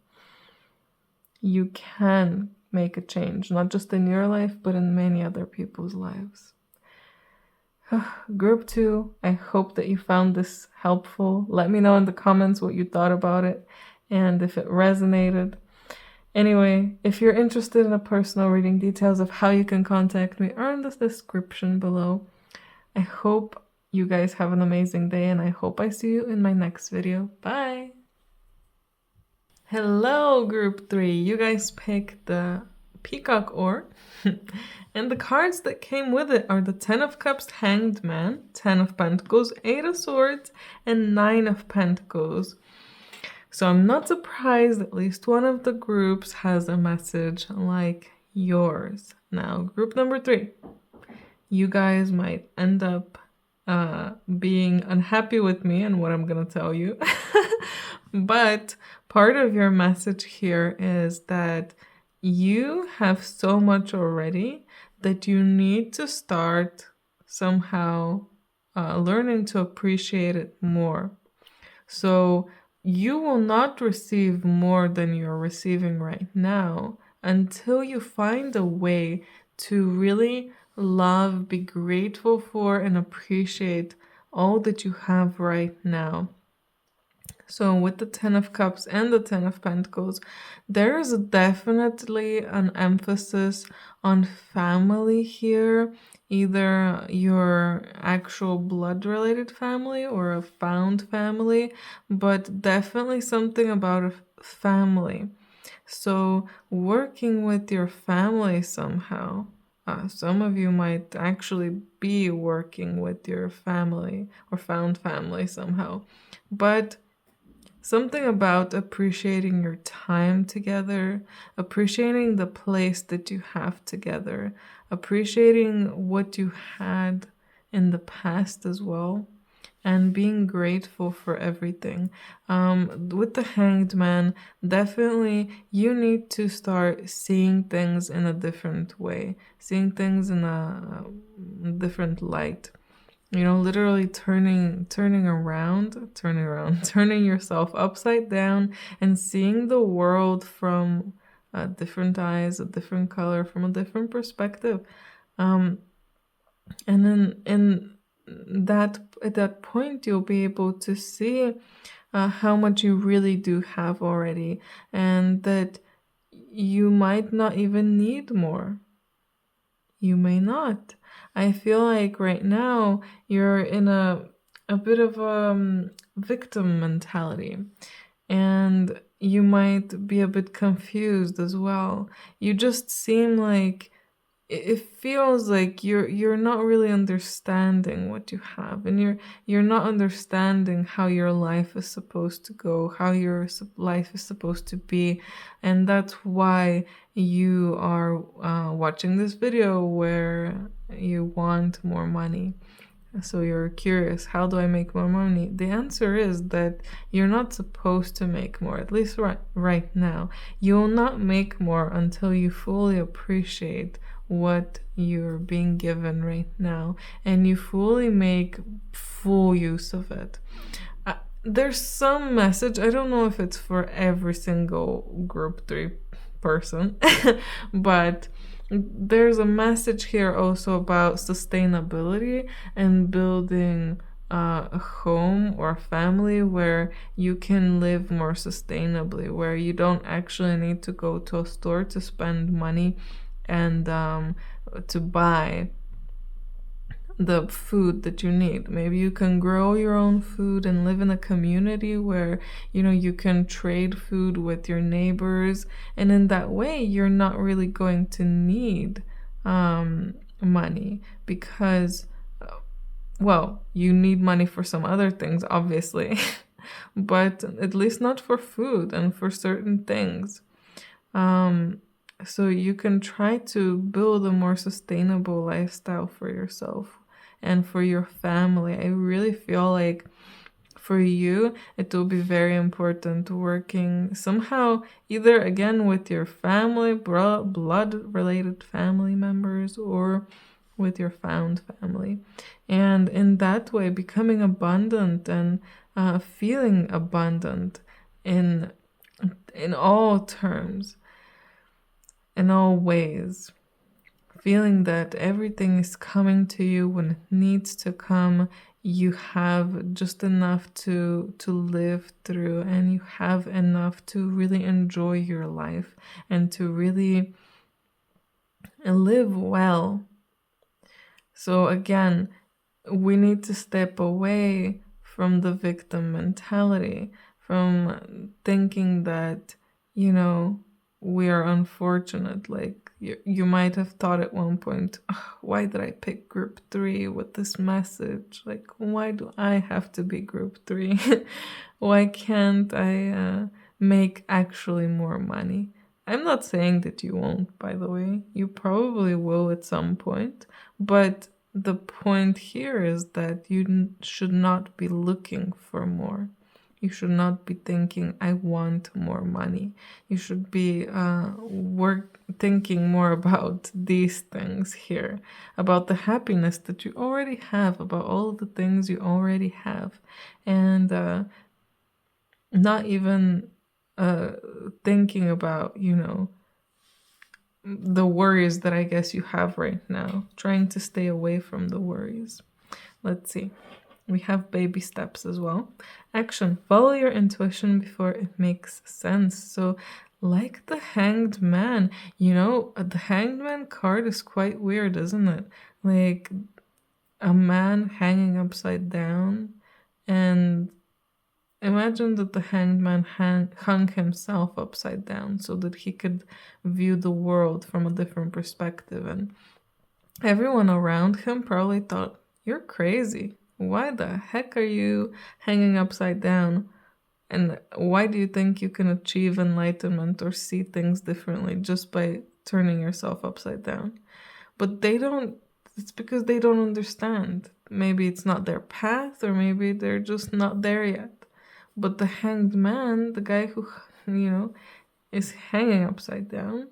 You can make a change, not just in your life, but in many other people's lives. Group 2, I hope that you found this helpful. Let me know in the comments what you thought about it and if it resonated. Anyway, if you're interested in a personal reading, details of how you can contact me are in the description below. I hope you guys have an amazing day, and I hope I see you in my next video. Bye! Hello, group 3. You guys picked the Peacock Ore. And the cards that came with it are the 10 of Cups, Hanged Man, 10 of Pentacles, 8 of Swords, and 9 of Pentacles. So I'm not surprised at least one of the groups has a message like yours. Now, group number 3. You guys might end up being unhappy with me and what I'm going to tell you. But part of your message here is that you have so much already that you need to start somehow learning to appreciate it more. So you will not receive more than you're receiving right now until you find a way to really love, be grateful for, and appreciate all that you have right now. So with the 10 of Cups and the 10 of Pentacles, there is definitely an emphasis on family here, either your actual blood-related family or a found family, but definitely something about a family. So working with your family somehow. Some of you might actually be working with your family or found family somehow. But something about appreciating your time together, appreciating the place that you have together, appreciating what you had in the past as well, and being grateful for everything. With the Hanged Man, definitely you need to start seeing things in a different way, seeing things in a different light. Literally turning yourself upside down and seeing the world from different eyes, a different color, from a different perspective. And then at that point, you'll be able to see how much you really do have already, and that you might not even need more. You may not. I feel like right now you're in a bit of a victim mentality, and you might be a bit confused as well. You just seem like it feels like you're not really understanding what you have, and you're not understanding how your life is supposed to go, how your life is supposed to be, and that's why you are watching this video where you want more money. So you're curious, how do I make more money? The answer is that you're not supposed to make more, at least right now. You will not make more until you fully appreciate what you're being given right now and you fully make full use of it. There's some message, I don't know if it's for every single group 3 person. But there's a message here also about sustainability and building a home or family where you can live more sustainably, where you don't actually need to go to a store to spend money and to buy the food that you need. Maybe you can grow your own food and live in a community where, you can trade food with your neighbors. And in that way, you're not really going to need money because, well, you need money for some other things, obviously, but at least not for food and for certain things. So you can try to build a more sustainable lifestyle for yourself and for your family. I really feel like for you, it will be very important working somehow, either again with your family, blood related family members, or with your found family. And in that way, becoming abundant and feeling abundant in all terms, in all ways, feeling that everything is coming to you when it needs to come. You have just enough to live through, and you have enough to really enjoy your life and to really live well. So again, we need to step away from the victim mentality, from thinking that, we are unfortunate. Like you might have thought at one point, why did I pick group 3 with this message? Like, why do I have to be group 3? Why can't I make actually more money? I'm not saying that you won't, by the way. You probably will at some point. But the point here is that you should not be looking for more. You should not be thinking, I want more money. You should be thinking more about these things here, about the happiness that you already have, about all the things you already have, and not even thinking about, the worries that I guess you have right now, trying to stay away from the worries. Let's see. We have baby steps as well. Action. Follow your intuition before it makes sense. So, like the Hanged Man, the Hanged Man card is quite weird, isn't it? Like a man hanging upside down, and imagine that the Hanged Man hung himself upside down so that he could view the world from a different perspective. And everyone around him probably thought, you're crazy. Why the heck are you hanging upside down? And why do you think you can achieve enlightenment or see things differently just by turning yourself upside down? But it's because they don't understand. Maybe it's not their path, or maybe they're just not there yet. But the Hanged Man, the guy who, is hanging upside down,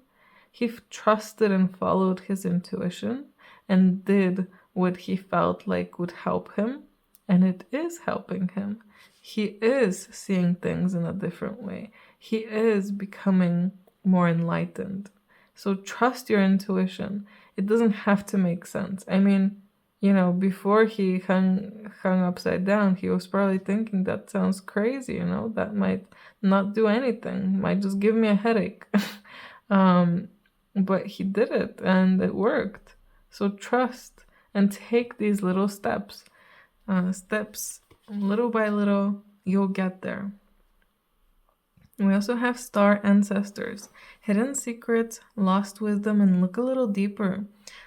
he trusted and followed his intuition and did what he felt like would help him, and it is helping him. He is seeing things in a different way. He is becoming more enlightened. So trust your intuition. It doesn't have to make sense. I mean, before he hung upside down, he was probably thinking, that sounds crazy, that might not do anything, might just give me a headache. But he did it and it worked. So trust and take these little steps. Steps, little by little, you'll get there. We also have star ancestors, hidden secrets, lost wisdom, and look a little deeper.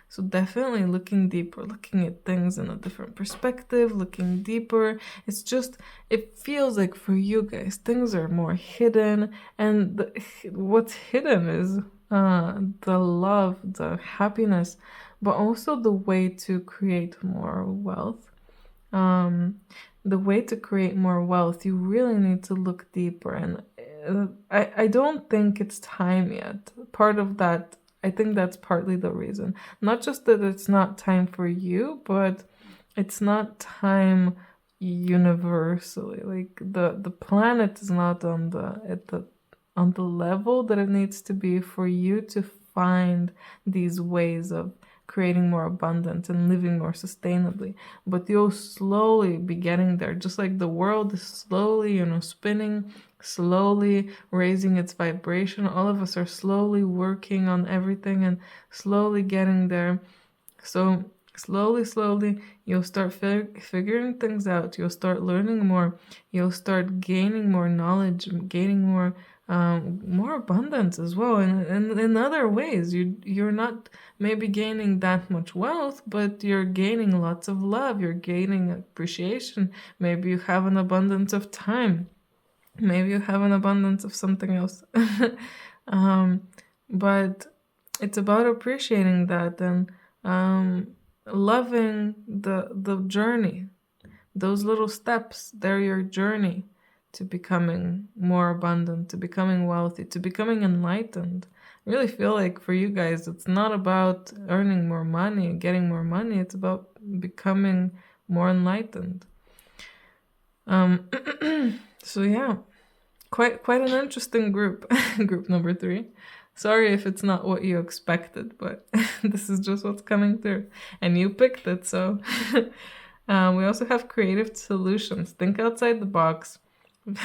So definitely looking deeper, looking at things in a different perspective, looking deeper. It feels like for you guys, things are more hidden, and what's hidden is the love, the happiness, but also the way to create more wealth. The way to create more wealth, you really need to look deeper. And I don't think it's time yet. Part of that, I think that's partly the reason. Not just that it's not time for you, but it's not time universally. Like the planet is not on on the level that it needs to be for you to find these ways of creating more abundance and living more sustainably. But you'll slowly be getting there, just like the world is slowly, spinning, slowly raising its vibration. All of us are slowly working on everything and slowly getting there. So slowly, you'll start figuring things out. You'll start learning more. You'll start gaining more knowledge, gaining more abundance as well. And in other ways, you're not maybe gaining that much wealth, but you're gaining lots of love. You're gaining appreciation. Maybe you have an abundance of time. Maybe you have an abundance of something else. But it's about appreciating that and loving the journey. Those little steps, they're your journey to becoming more abundant, to becoming wealthy, to becoming enlightened. I really feel like for you guys, it's not about earning more money, getting more money. It's about becoming more enlightened. So yeah, quite an interesting group. Group number 3. Sorry if it's not what you expected, but this is just what's coming through. And you picked it, so. We also have creative solutions. Think outside the box.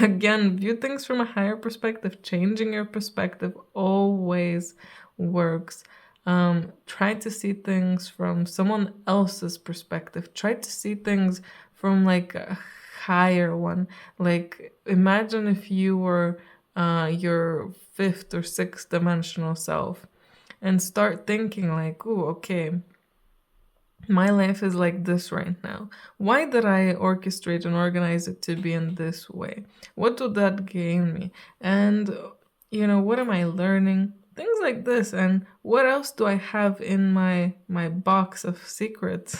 Again, view things from a higher perspective. Changing your perspective always works. Try to see things from someone else's perspective. Try to see things from like a higher one. Like imagine if you were your 5th or 6th dimensional self and start thinking like, oh, okay, my life is like this right now. Why did I orchestrate and organize it to be in this way? What would that gain me? And, what am I learning? Things like this. And what else do I have in my box of secrets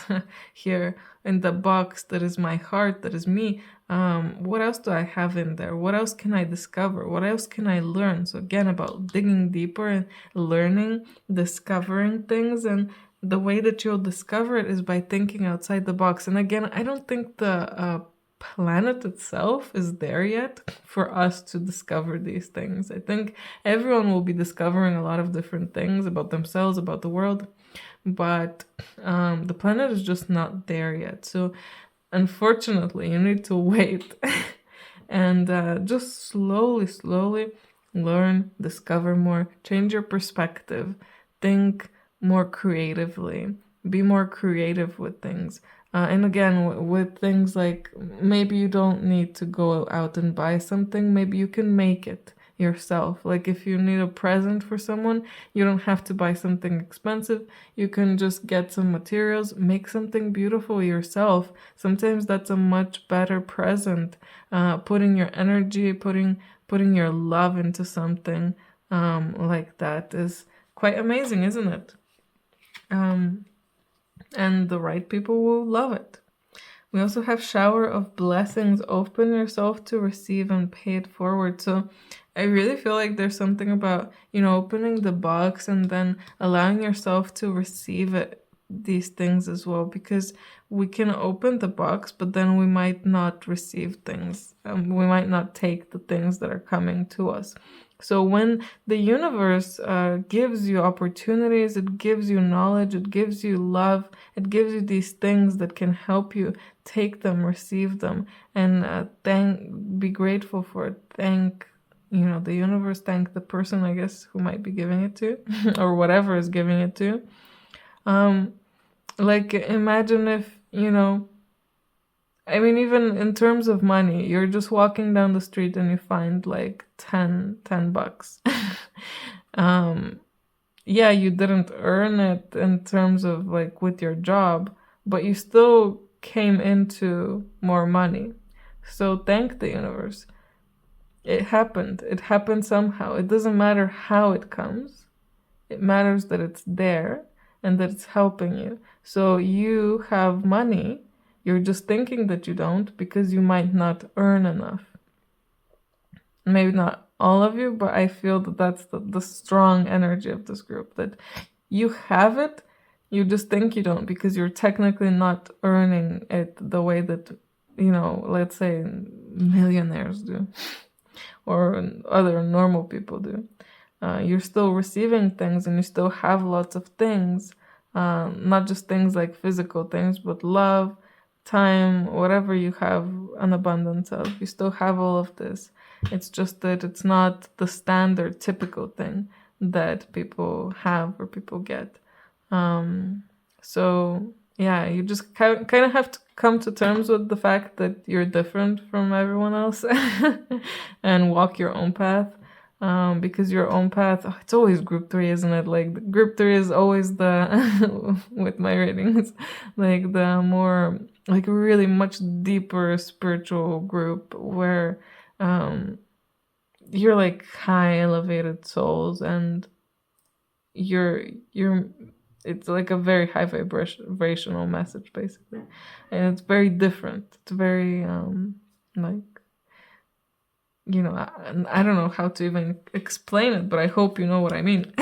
here, in the box that is my heart, that is me? What else do I have in there? What else can I discover? What else can I learn? So again, about digging deeper and learning, discovering things, and the way that you'll discover it is by thinking outside the box. And again, I don't think the planet itself is there yet for us to discover these things. I think everyone will be discovering a lot of different things about themselves, about the world, but the planet is just not there yet. So unfortunately, you need to wait and just slowly learn, discover more, change your perspective, think more creatively, be more creative with things. And again, with things like maybe you don't need to go out and buy something, maybe you can make it yourself. Like if you need a present for someone, you don't have to buy something expensive. You can just get some materials, make something beautiful yourself. Sometimes that's a much better present. Putting your energy, putting your love into something like that is quite amazing, isn't it? And the right people will love it. We also have shower of blessings. Open yourself to receive and pay it forward. So I really feel like there's something about, opening the box and then allowing yourself to receive these things as well, because we can open the box, but then we might not receive things. We might not take the things that are coming to us. So when the universe gives you opportunities, it gives you knowledge, it gives you love, it gives you these things that can help you take them, receive them, and be grateful for it. Thank, the universe, thank the person, I guess, who might be giving it to, or whatever is giving it to. Like imagine if, even in terms of money, you're just walking down the street and you find like 10 bucks. Yeah, you didn't earn it in terms of like with your job, but you still came into more money. So thank the universe. It happened. It happened somehow. It doesn't matter how it comes. It matters that it's there and that it's helping you. So you have money. You're just thinking that you don't because you might not earn enough. Maybe not all of you, but I feel that that's the strong energy of this group, that you have it, you just think you don't because you're technically not earning it the way that, let's say millionaires do. or other normal people do. You're still receiving things, and you still have lots of things, not just things like physical things, but love, time, whatever you have an abundance of. You still have all of this. It's just that it's not the standard, typical thing that people have or people get. So yeah, you just kind of have to come to terms with the fact that you're different from everyone else and walk your own path. Because your own path, it's always group 3, isn't it? Like group 3 is always the with my readings, like the more, like really much deeper spiritual group where you're like high elevated souls, and you're it's like a very high vibrational message, basically, and it's very different. It's very like, I don't know how to even explain it, but I hope you know what I mean.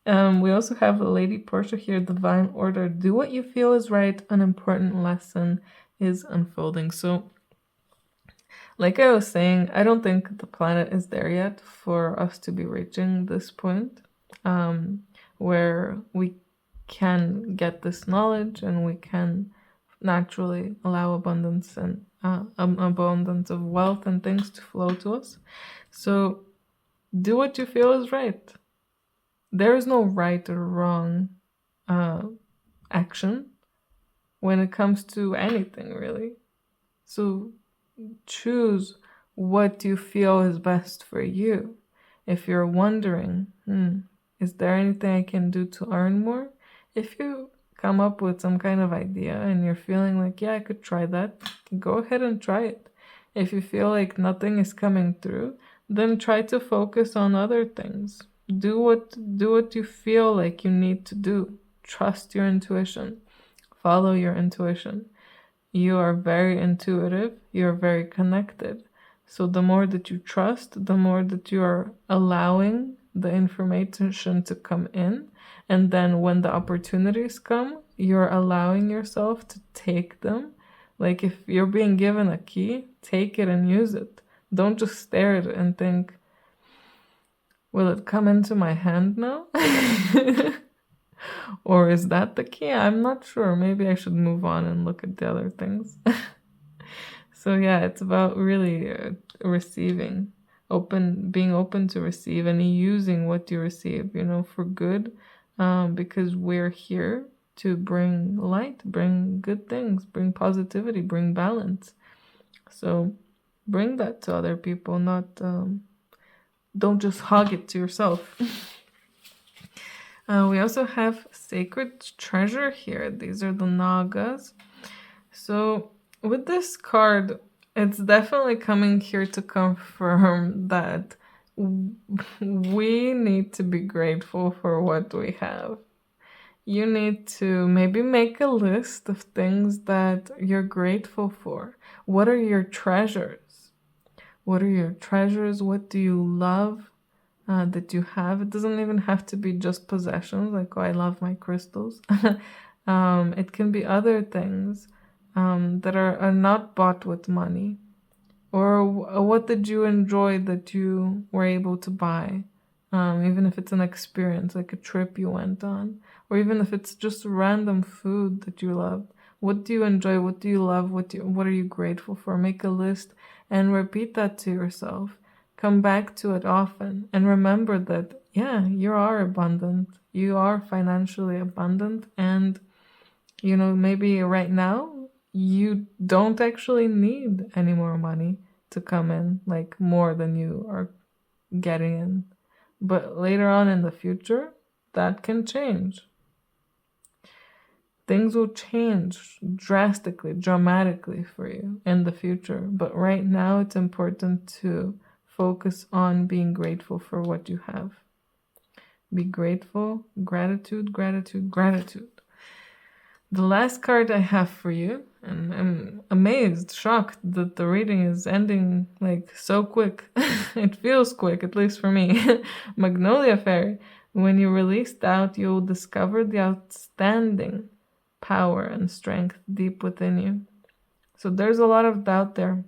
We also have the Lady Portia here, Divine Order. Do what you feel is right. An important lesson is unfolding. So, like I was saying, I don't think the planet is there yet for us to be reaching this point where we can get this knowledge and we can naturally allow abundance and abundance of wealth and things to flow to us. So do what you feel is right. There is no right or wrong action when it comes to anything, really. So choose what you feel is best for you. If you're wondering, is there anything I can do to earn more? If you come up with some kind of idea and you're feeling like, yeah, I could try that, go ahead and try it. If you feel like nothing is coming through, then try to focus on other things. Do what you feel like you need to do. Trust your intuition. Follow your intuition. You are very intuitive. You're very connected. So the more that you trust, the more that you are allowing the information to come in. And then when the opportunities come, you're allowing yourself to take them. Like if you're being given a key, take it and use it. Don't just stare at it and think, will it come into my hand now? Or is that the key? I'm not sure. Maybe I should move on and look at the other things. So yeah, it's about really receiving, being open to receive and using what you receive, for good, because we're here to bring light, bring good things, bring positivity, bring balance. So bring that to other people, not don't just hog it to yourself. We also have Sacred Treasure here. These are the Nagas. So with this card, it's definitely coming here to confirm that we need to be grateful for what we have. You need to maybe make a list of things that you're grateful for. What are your treasures? What are your treasures? What do you love that you have? It doesn't even have to be just possessions, like, oh, I love my crystals. It can be other things that are not bought with money. Or what did you enjoy that you were able to buy? Even if it's an experience, like a trip you went on. Or even if it's just random food that you loved. What do you enjoy? What do you love? What are you grateful for? Make a list and repeat that to yourself. Come back to it often and remember that, yeah, you are abundant. You are financially abundant, and maybe right now you don't actually need any more money to come in, like more than you are getting in. But later on in the future, that can change. Things will change drastically, dramatically for you in the future. But right now, it's important to focus on being grateful for what you have. Be grateful. Gratitude, gratitude, gratitude. The last card I have for you, and I'm amazed, shocked that the reading is ending like so quick. It feels quick, at least for me. Magnolia Fairy. When you release doubt, you'll discover the outstanding power and strength deep within you. So there's a lot of doubt there.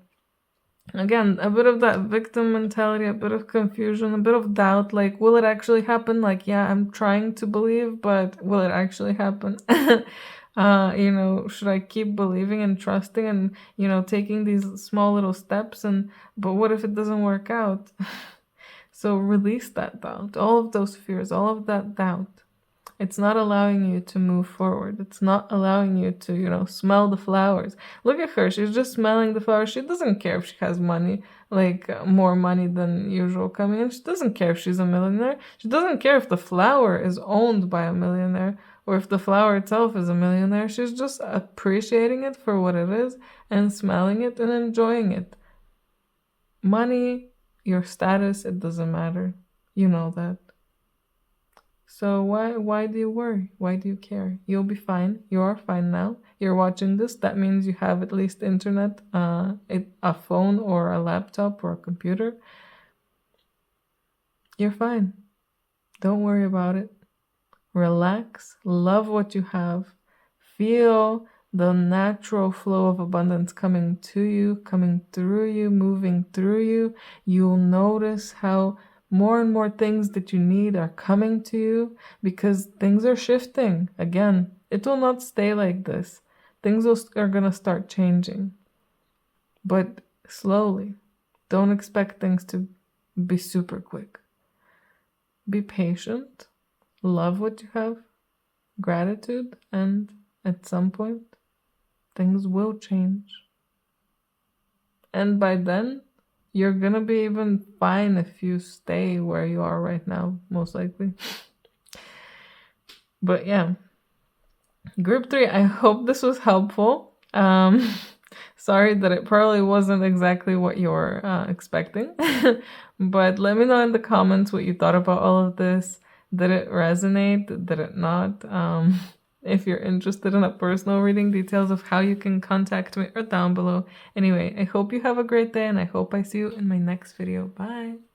Again, a bit of that victim mentality, a bit of confusion, a bit of doubt. Like, will it actually happen? Like, yeah, I'm trying to believe, but will it actually happen? Should I keep believing and trusting and, taking these small little steps? But what if it doesn't work out? So release that doubt, all of those fears, all of that doubt. It's not allowing you to move forward. It's not allowing you to, smell the flowers. Look at her. She's just smelling the flowers. She doesn't care if she has money, like more money than usual coming in. She doesn't care if she's a millionaire. She doesn't care if the flower is owned by a millionaire or if the flower itself is a millionaire. She's just appreciating it for what it is and smelling it and enjoying it. Money, your status, it doesn't matter. You know that. So why do you worry? Why do you care? You'll be fine. You are fine now. You're watching this. That means you have at least internet, a phone or a laptop or a computer. You're fine. Don't worry about it. Relax. Love what you have. Feel the natural flow of abundance coming to you, coming through you, moving through you. You'll notice how more and more things that you need are coming to you because things are shifting. Again, it will not stay like this. Things are going to start changing, but slowly. Don't expect things to be super quick. Be patient, love what you have, gratitude, and at some point, things will change. And by then, you're gonna be even fine if you stay where you are right now, most likely. But yeah, group 3, I hope this was helpful. Sorry that it probably wasn't exactly what you were expecting. But let me know in the comments what you thought about all of this. Did it resonate? Did it not? If you're interested in a personal reading, details of how you can contact me are down below. Anyway, I hope you have a great day and I hope I see you in my next video. Bye!